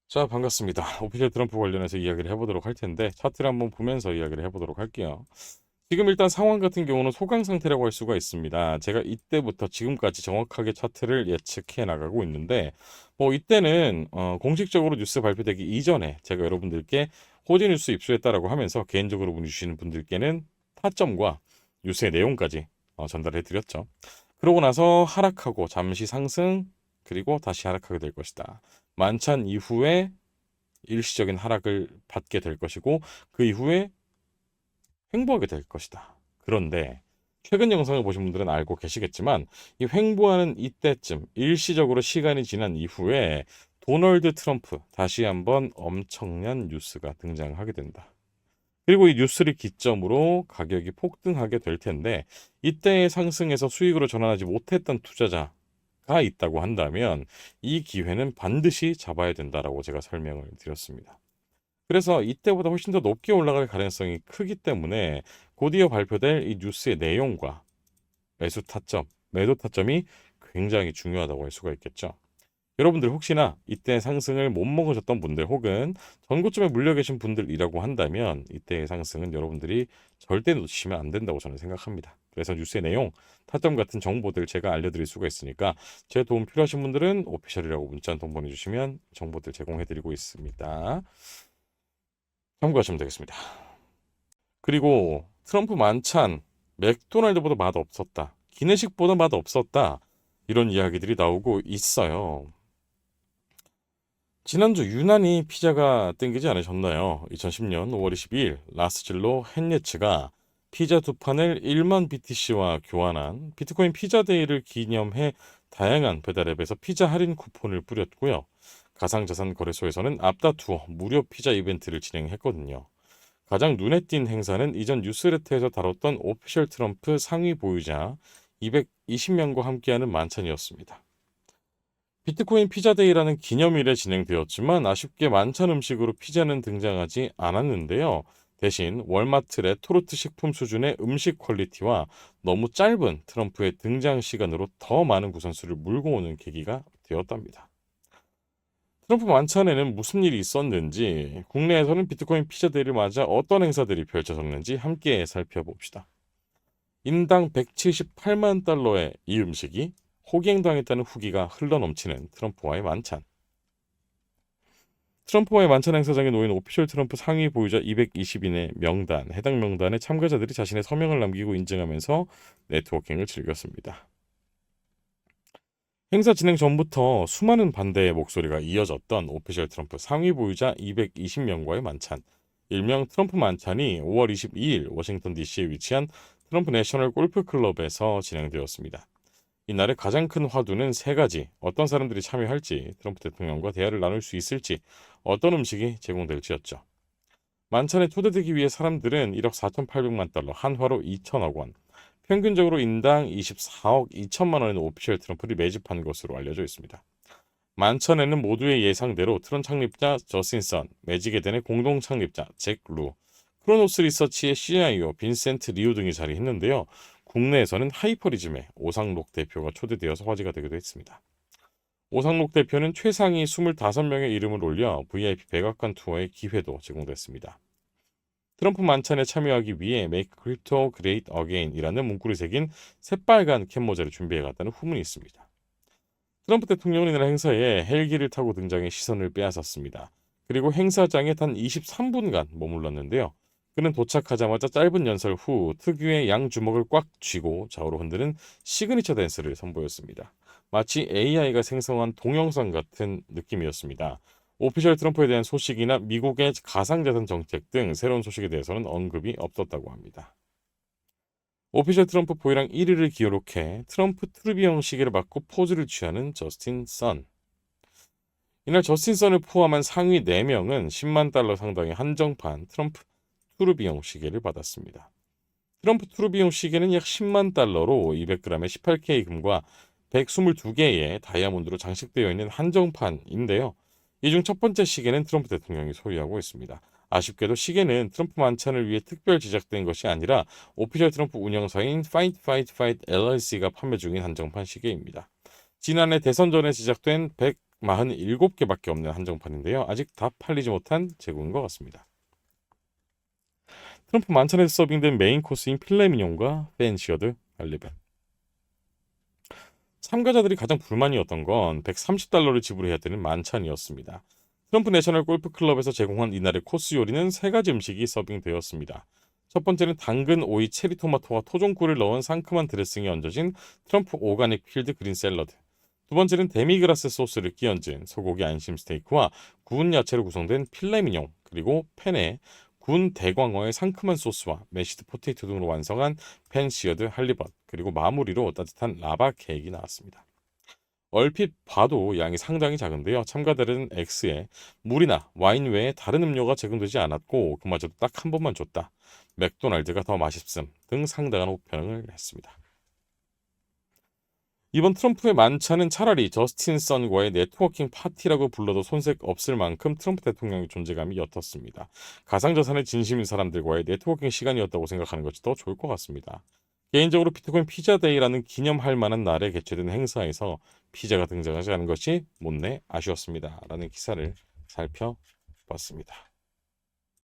자, 반갑습니다. 오피셜 트럼프 관련해서 이야기를 해보도록 할 텐데, 차트를 한번 보면서 이야기를 해보도록 할게요. 지금 일단 상황 같은 경우는 소강 상태라고 할 수가 있습니다. 제가 이때부터 지금까지 정확하게 차트를 예측해 나가고 있는데, 이때는 공식적으로 뉴스 발표되기 이전에 제가 여러분들께 호재 뉴스 입수했다라고 하면서 개인적으로 문의 주시는 분들께는 타점과 뉴스의 내용까지 전달해 드렸죠. 그러고 나서 하락하고 잠시 상승, 그리고 다시 하락하게 될 것이다. 만찬 이후에 일시적인 하락을 받게 될 것이고 그 이후에 횡보하게 될 것이다. 그런데 최근 영상을 보신 분들은 알고 계시겠지만 이 횡보하는 이때쯤 일시적으로 시간이 지난 이후에 도널드 트럼프 다시 한번 엄청난 뉴스가 등장하게 된다. 그리고 이 뉴스를 기점으로 가격이 폭등하게 될 텐데 이때의 상승에서 수익으로 전환하지 못했던 투자자가 있다고 한다면 이 기회는 반드시 잡아야 된다라고 제가 설명을 드렸습니다. 그래서 이때보다 훨씬 더 높게 올라갈 가능성이 크기 때문에 곧이어 발표될 이 뉴스의 내용과 매수 타점, 매도 타점이 굉장히 중요하다고 할 수가 있겠죠. 여러분들 혹시나 이때 상승을 못 먹으셨던 분들 혹은 전고점에 물려 계신 분들이라고 한다면 이때의 상승은 여러분들이 절대 놓치시면 안 된다고 저는 생각합니다. 그래서 뉴스의 내용, 타점 같은 정보들 제가 알려드릴 수가 있으니까 제 도움 필요하신 분들은 오피셜이라고 문자 한 통 보내주시면 정보들 제공해드리고 있습니다. 참고하시면 되겠습니다. 그리고 트럼프 만찬, 맥도날드보다 맛없었다. 기내식보다 맛없었다. 이런 이야기들이 나오고 있어요. 지난주 유난히 피자가 땡기지 않으셨나요? 2010년 5월 22일 라스질로 헨예츠가 피자 두 판을 1만 BTC와 교환한 비트코인 피자데이를 기념해 다양한 배달앱에서 피자 할인 쿠폰을 뿌렸고요. 가상자산 거래소에서는 앞다투어 무료 피자 이벤트를 진행했거든요. 가장 눈에 띈 행사는 이전 뉴스레터에서 다뤘던 오피셜 트럼프 상위 보유자 220명과 함께하는 만찬이었습니다. 비트코인 피자데이라는 기념일에 진행되었지만 아쉽게 만찬 음식으로 피자는 등장하지 않았는데요. 대신 월마트 레토르트 식품 수준의 음식 퀄리티와 너무 짧은 트럼프의 등장 시간으로 더 많은 구선수를 물고 오는 계기가 되었답니다. 트럼프 만찬에는 무슨 일이 있었는지, 국내에서는 비트코인 피자데이를 맞아 어떤 행사들이 펼쳐졌는지 함께 살펴봅시다. 인당 178만 달러의 이 음식이 호갱당했다는 후기가 흘러넘치는 트럼프와의 만찬. 트럼프와의 만찬 행사장에 놓인 오피셜 트럼프 상위 보유자 220인의 명단, 해당 명단에 참가자들이 자신의 서명을 남기고 인증하면서 네트워킹을 즐겼습니다. 행사 진행 전부터 수많은 반대의 목소리가 이어졌던 오피셜 트럼프 상위 보유자 220명과의 만찬, 일명 트럼프 만찬이 5월 22일 워싱턴 DC에 위치한 트럼프 내셔널 골프 클럽에서 진행되었습니다. 이날의 가장 큰 화두는 세 가지, 어떤 사람들이 참여할지, 트럼프 대통령과 대화를 나눌 수 있을지, 어떤 음식이 제공될지였죠. 만찬에 초대되기 위해 사람들은 1억 4,800만 달러, 한화로 2천억 원, 평균적으로 인당 24억 2천만 원의 오피셜 트럼프를 매집한 것으로 알려져 있습니다. 만찬에는 모두의 예상대로 트론 창립자 저스틴 선, 매직 에덴의 공동 창립자 잭 루, 크로노스 리서치의 CIO 빈센트 리우 등이 자리했는데요. 국내에서는 하이퍼리즘의 오상록 대표가 초대되어서 화제가 되기도 했습니다. 오상록 대표는 최상위 25명의 이름을 올려 VIP 백악관 투어의 기회도 제공됐습니다. 트럼프 만찬에 참여하기 위해 Make Crypto Great Again이라는 문구를 새긴 새빨간 캡모자를 준비해 갔다는 후문이 있습니다. 트럼프 대통령은 이날 행사에 헬기를 타고 등장해 시선을 빼앗았습니다. 그리고 행사장에 단 23분간 머물렀는데요. 그는 도착하자마자 짧은 연설 후 특유의 양 주먹을 꽉 쥐고 좌우로 흔드는 시그니처 댄스를 선보였습니다. 마치 AI가 생성한 동영상 같은 느낌이었습니다. 오피셜 트럼프에 대한 소식이나 미국의 가상자산 정책 등 새로운 소식에 대해서는 언급이 없었다고 합니다. 오피셜 트럼프 보이랑 1위를 기록해 트럼프 트루비형 시계를 받고 포즈를 취하는 저스틴 선. 이날 저스틴 선을 포함한 상위 4명은 10만 달러 상당의 한정판 트럼프 트루비형 시계를 받았습니다. 트럼프 트루비형 시계는 약 10만 달러로 200g의 18K 금과 122개의 다이아몬드로 장식되어 있는 한정판인데요. 이 중 첫 번째 시계는 트럼프 대통령이 소유하고 있습니다. 아쉽게도 시계는 트럼프 만찬을 위해 특별 제작된 것이 아니라 오피셜 트럼프 운영사인 Fight Fight Fight LLC가 판매 중인 한정판 시계입니다. 지난해 대선 전에 제작된 47개밖에 없는 한정판인데요. 아직 다 팔리지 못한 재고인 것 같습니다. 트럼프 만찬에서 서빙된 메인 코스인 필레미뇽과 팬시어드 할리번. 참가자들이 가장 불만이었던 건 $130를 지불해야 되는 만찬이었습니다. 트럼프 내셔널 골프 클럽에서 제공한 이날의 코스 요리는 세 가지 음식이 서빙되었습니다. 첫 번째는 당근, 오이, 체리 토마토와 토종꿀을 넣은 상큼한 드레싱이 얹어진 트럼프 오가닉 필드 그린 샐러드. 두 번째는 데미그라스 소스를 끼얹은 소고기 안심 스테이크와 구운 야채로 구성된 필레미뇽, 그리고 팬에 구운 대광어의 상큼한 소스와 메시드 포테이토 등으로 완성한 팬시어드 할리벗, 그리고 마무리로 따뜻한 라바 케이크가 나왔습니다. 얼핏 봐도 양이 상당히 작은데요. 참가자들은 X에 물이나 와인 외에 다른 음료가 제공되지 않았고 그마저도 딱 한 번만 줬다. 맥도날드가 더 맛있음 등 상당한 호평을 했습니다. 이번 트럼프의 만찬은 차라리 저스틴 선과의 네트워킹 파티라고 불러도 손색 없을 만큼 트럼프 대통령의 존재감이 옅었습니다. 가상자산에 진심인 사람들과의 네트워킹 시간이었다고 생각하는 것이 더 좋을 것 같습니다. 개인적으로 비트코인 피자데이라는 기념할 만한 날에 개최된 행사에서 피자가 등장하지 않은 것이 못내 아쉬웠습니다. 라는 기사를 살펴봤습니다.